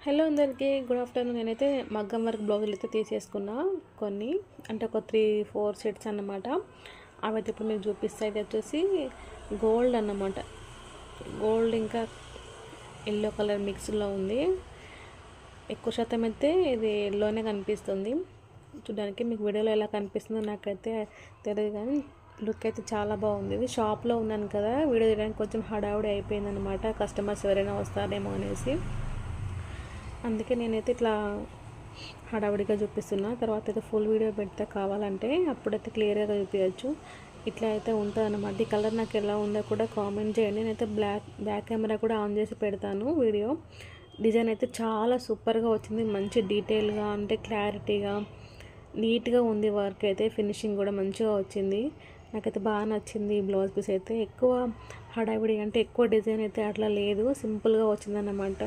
Hello అందరికీ good afternoon. నేనైతే మగ్గం వర్క్ బ్లౌజులు అయితే తీసేసుకున్నా కొన్ని, అంటే ఒక 3-4 సెట్స్ అన్నమాట. అవైతే ఇప్పుడు మీకు చూపిస్తా. ఇది వచ్చేసి గోల్డ్ అన్నమాట. గోల్డ్ ఇంకా ఎల్లో కలర్ మిక్స్లో ఉంది. ఎక్కువ శాతం అయితే ఇది ఎల్లోనే కనిపిస్తుంది చూడడానికి. మీకు వీడియోలో ఎలా కనిపిస్తుందో నాకైతే తెలియదు, కానీ లుక్ అయితే చాలా బాగుంది. ఇది షాప్లో ఉన్నాను కదా, వీడియో తీయడానికి కొంచెం హడావుడి అయిపోయిందనమాట. కస్టమర్స్ ఎవరైనా వస్తారేమో అనేసి, అందుకే నేనైతే ఇట్లా హడావిడిగా చూపిస్తున్నా. తర్వాత అయితే ఫుల్ వీడియో పెడితే కావాలంటే అప్పుడైతే క్లియర్గా చూపించచ్చు. ఇట్లా అయితే ఉంటుంది అన్నమాట. ఈ కలర్ నాకు ఎలా ఉందో కూడా కామెంట్ చేయండి. నేనైతే బ్యాక్ కెమెరా కూడా ఆన్ చేసి పెడతాను వీడియో. డిజైన్ అయితే చాలా సూపర్గా వచ్చింది. మంచి డీటెయిల్గా, అంటే క్లారిటీగా, నీట్గా ఉంది. వర్క్ అయితే ఫినిషింగ్ కూడా మంచిగా వచ్చింది. నాకైతే బాగా నచ్చింది ఈ బ్లౌజ్ పీస్ అయితే. ఎక్కువ హడావిడి అంటే ఎక్కువ డిజైన్ అయితే అట్లా లేదు, సింపుల్గా వచ్చిందన్నమాట.